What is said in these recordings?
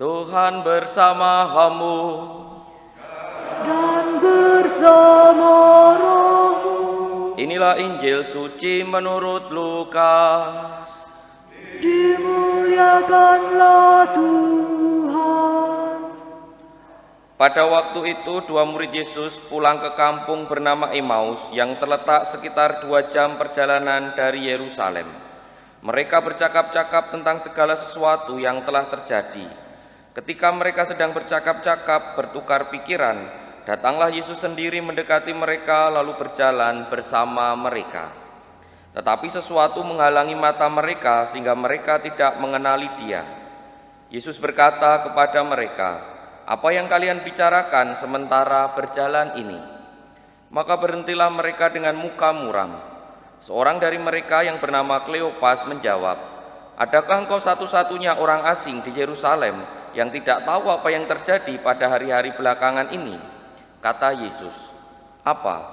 Tuhan bersama-Mu dan bersama rohmu. Inilah Injil suci menurut Lukas. Dimuliakanlah Tuhan. Pada waktu itu dua murid Yesus pulang ke kampung bernama Emmaus yang terletak sekitar 2 jam perjalanan dari Yerusalem. Mereka bercakap-cakap tentang segala sesuatu yang telah terjadi. Ketika mereka sedang bercakap-cakap, bertukar pikiran, datanglah Yesus sendiri mendekati mereka lalu berjalan bersama mereka. Tetapi sesuatu menghalangi mata mereka sehingga mereka tidak mengenali Dia. Yesus berkata kepada mereka, "Apa yang kalian bicarakan sementara berjalan ini?" Maka berhentilah mereka dengan muka muram. Seorang dari mereka yang bernama Kleopas menjawab, "Adakah engkau satu-satunya orang asing di Yerusalem yang tidak tahu apa yang terjadi pada hari-hari belakangan ini?" Kata Yesus. "Apa?"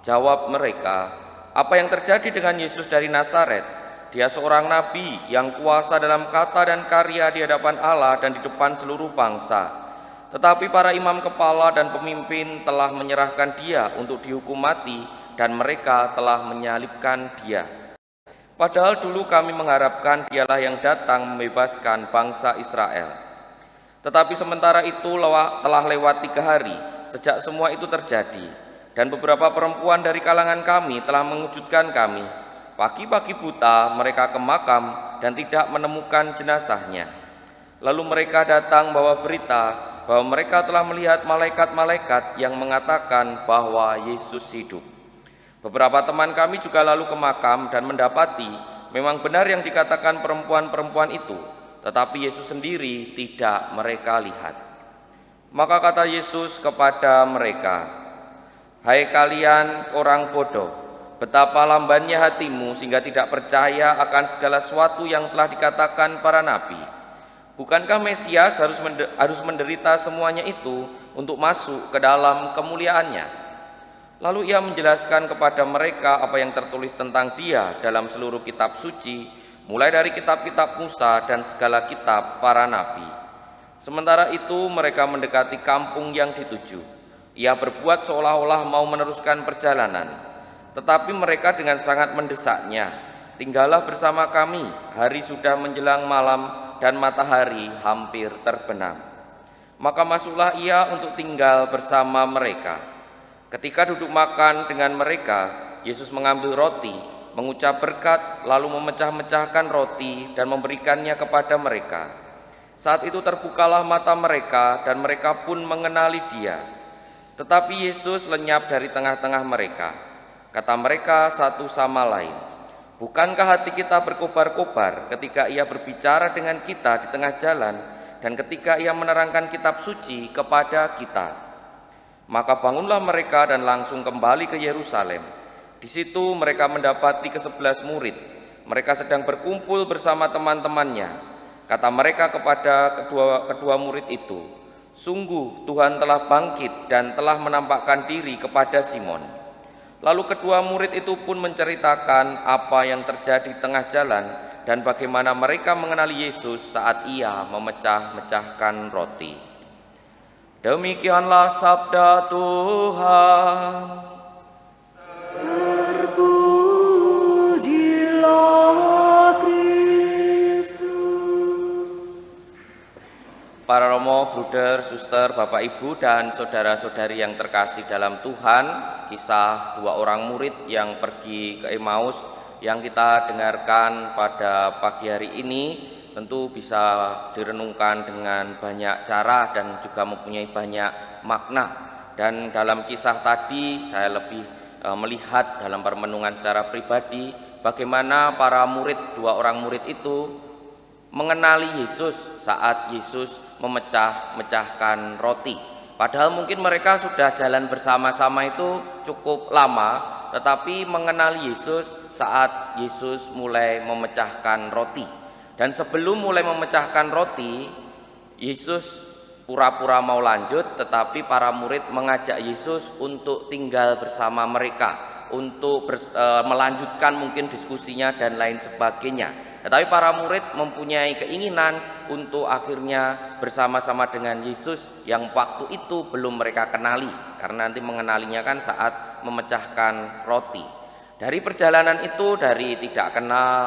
Jawab mereka, "Apa yang terjadi dengan Yesus dari Nazaret? Dia seorang nabi yang kuasa dalam kata dan karya di hadapan Allah dan di depan seluruh bangsa. Tetapi para imam kepala dan pemimpin telah menyerahkan Dia untuk dihukum mati dan mereka telah menyalibkan Dia. Padahal dulu kami mengharapkan Dialah yang datang membebaskan bangsa Israel. Tetapi sementara itu telah lewat 3 hari sejak semua itu terjadi, dan beberapa perempuan dari kalangan kami telah mengejutkan kami. Pagi-pagi buta mereka ke makam dan tidak menemukan jenazahnya. Lalu mereka datang bawa berita bahwa mereka telah melihat malaikat-malaikat yang mengatakan bahwa Yesus hidup. Beberapa teman kami juga lalu ke makam dan mendapati memang benar yang dikatakan perempuan-perempuan itu, tetapi Yesus sendiri tidak mereka lihat." Maka kata Yesus kepada mereka, "Hai kalian orang bodoh, betapa lambannya hatimu sehingga tidak percaya akan segala sesuatu yang telah dikatakan para nabi. Bukankah Mesias harus menderita semuanya itu untuk masuk ke dalam kemuliaannya?" Lalu ia menjelaskan kepada mereka apa yang tertulis tentang Dia dalam seluruh kitab suci, mulai dari kitab-kitab Musa dan segala kitab para nabi. Sementara itu mereka mendekati kampung yang dituju. Ia berbuat seolah-olah mau meneruskan perjalanan, tetapi mereka dengan sangat mendesaknya, "Tinggallah bersama kami, hari sudah menjelang malam dan matahari hampir terbenam." Maka masuklah ia untuk tinggal bersama mereka. Ketika duduk makan dengan mereka, Yesus mengambil roti, mengucap berkat, lalu memecah-mecahkan roti dan memberikannya kepada mereka. Saat itu terbukalah mata mereka dan mereka pun mengenali Dia. Tetapi Yesus lenyap dari tengah-tengah mereka. Kata mereka satu sama lain, "Bukankah hati kita berkobar-kobar ketika Ia berbicara dengan kita di tengah jalan dan ketika Ia menerangkan kitab suci kepada kita?" Maka bangunlah mereka dan langsung kembali ke Yerusalem. Di situ mereka mendapati ke-11 murid. Mereka sedang berkumpul bersama teman-temannya. Kata mereka kepada kedua murid itu, "Sungguh Tuhan telah bangkit dan telah menampakkan diri kepada Simon." Lalu kedua murid itu pun menceritakan apa yang terjadi di tengah jalan dan bagaimana mereka mengenali Yesus saat Ia memecah-mecahkan roti. Demikianlah sabda Tuhan. Terpujilah Kristus. Para romo, bruder, suster, bapak, ibu, dan saudara-saudari yang terkasih dalam Tuhan, kisah 2 orang murid yang pergi ke Emmaus yang kita dengarkan pada pagi hari ini tentu bisa direnungkan dengan banyak cara dan juga mempunyai banyak makna. Dan dalam kisah tadi saya lebih melihat dalam permenungan secara pribadi bagaimana para murid, 2 orang murid itu mengenali Yesus saat Yesus memecah-mecahkan roti. Padahal mungkin mereka sudah jalan bersama-sama itu cukup lama, tetapi mengenali Yesus saat Yesus mulai memecahkan roti. Dan sebelum mulai memecahkan roti, Yesus pura-pura mau lanjut, tetapi para murid mengajak Yesus untuk tinggal bersama mereka, untuk melanjutkan mungkin diskusinya dan lain sebagainya. Tetapi para murid mempunyai keinginan untuk akhirnya bersama-sama dengan Yesus yang waktu itu belum mereka kenali, karena nanti mengenalinya kan saat memecahkan roti. Dari perjalanan itu, dari tidak kenal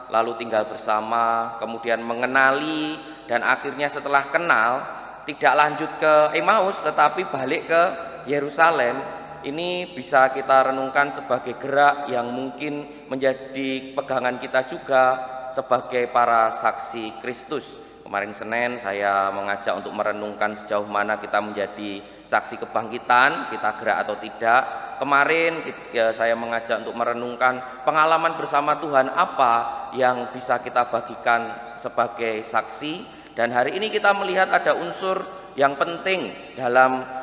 lalu tinggal bersama, kemudian mengenali, dan akhirnya setelah kenal tidak lanjut ke Emmaus tetapi balik ke Yerusalem. Ini bisa kita renungkan sebagai gerak yang mungkin menjadi pegangan kita juga sebagai para saksi Kristus. Kemarin Senin saya mengajak untuk merenungkan sejauh mana kita menjadi saksi kebangkitan, kita gerak atau tidak. Kemarin saya mengajak untuk merenungkan pengalaman bersama Tuhan apa yang bisa kita bagikan sebagai saksi. Dan hari ini kita melihat ada unsur yang penting dalam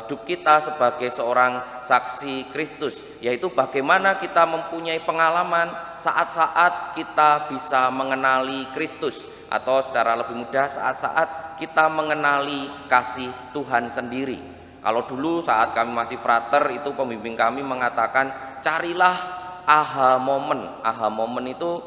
hidup kita sebagai seorang saksi Kristus, yaitu bagaimana kita mempunyai pengalaman saat-saat kita bisa mengenali Kristus, atau secara lebih mudah saat-saat kita mengenali kasih Tuhan sendiri. Kalau dulu saat kami masih frater itu pembimbing kami mengatakan carilah aha moment. Aha moment itu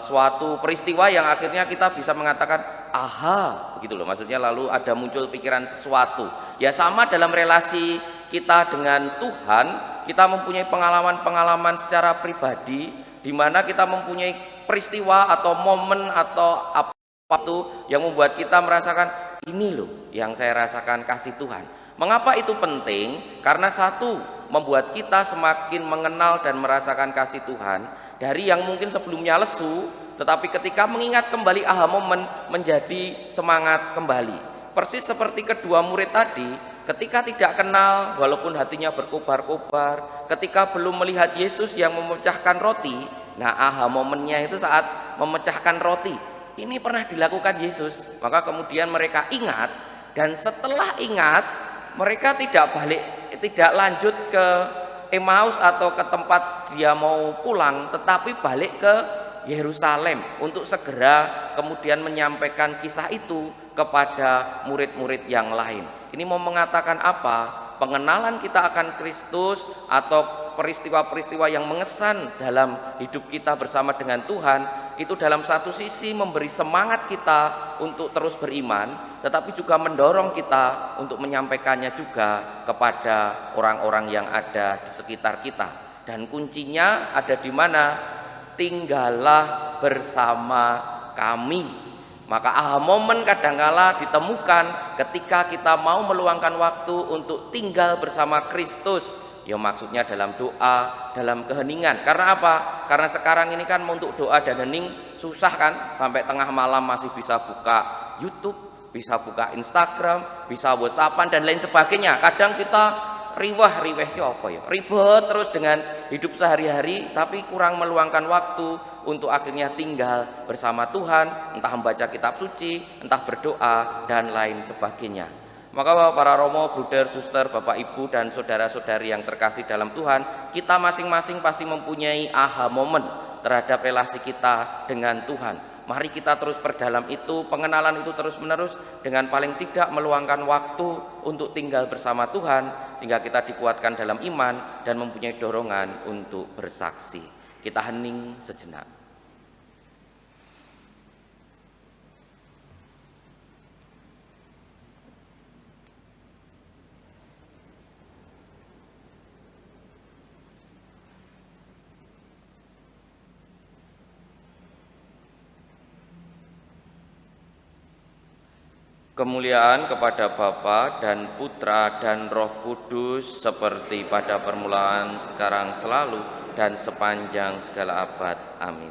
suatu peristiwa yang akhirnya kita bisa mengatakan aha, begitu loh, maksudnya lalu ada muncul pikiran sesuatu. Ya sama dalam relasi kita dengan Tuhan, kita mempunyai pengalaman-pengalaman secara pribadi di mana kita mempunyai peristiwa atau momen atau apa itu yang membuat kita merasakan ini loh yang saya rasakan kasih Tuhan. Mengapa itu penting? Karena satu, membuat kita semakin mengenal dan merasakan kasih Tuhan dari yang mungkin sebelumnya lesu, tetapi ketika mengingat kembali aha momen menjadi semangat kembali. Persis seperti kedua murid tadi, ketika tidak kenal walaupun hatinya berkobar-kobar, ketika belum melihat Yesus yang memecahkan roti, nah aha momennya itu saat memecahkan roti. Ini pernah dilakukan Yesus, maka kemudian mereka ingat, dan setelah ingat mereka tidak lanjut ke Emmaus atau ke tempat dia mau pulang, tetapi balik ke Yerusalem untuk segera kemudian menyampaikan kisah itu kepada murid-murid yang lain. Ini mau mengatakan apa? Pengenalan kita akan Kristus atau peristiwa-peristiwa yang mengesan dalam hidup kita bersama dengan Tuhan itu dalam satu sisi memberi semangat kita untuk terus beriman, tetapi juga mendorong kita untuk menyampaikannya juga kepada orang-orang yang ada di sekitar kita. Dan kuncinya ada di mana? Tinggallah bersama kami. Maka aha momen kadangkala ditemukan ketika kita mau meluangkan waktu untuk tinggal bersama Kristus. Ya maksudnya dalam doa, dalam keheningan. Karena apa? Karena sekarang ini kan untuk doa dan hening susah kan? Sampai tengah malam masih bisa buka YouTube, bisa buka Instagram, bisa WhatsAppan dan lain sebagainya. Kadang kita riweh apa ya? Ribet terus dengan hidup sehari-hari, tapi kurang meluangkan waktu untuk akhirnya tinggal bersama Tuhan, entah membaca kitab suci, entah berdoa dan lain sebagainya. Maka para romo, bruder, suster, bapak, ibu dan saudara-saudari yang terkasih dalam Tuhan, kita masing-masing pasti mempunyai aha moment terhadap relasi kita dengan Tuhan. Mari kita terus perdalam itu, pengenalan itu terus-menerus dengan paling tidak meluangkan waktu untuk tinggal bersama Tuhan, sehingga kita dikuatkan dalam iman dan mempunyai dorongan untuk bersaksi. Kita hening sejenak. Kemuliaan kepada Bapa dan Putra dan Roh Kudus seperti pada permulaan, sekarang, selalu, dan sepanjang segala abad. Amin.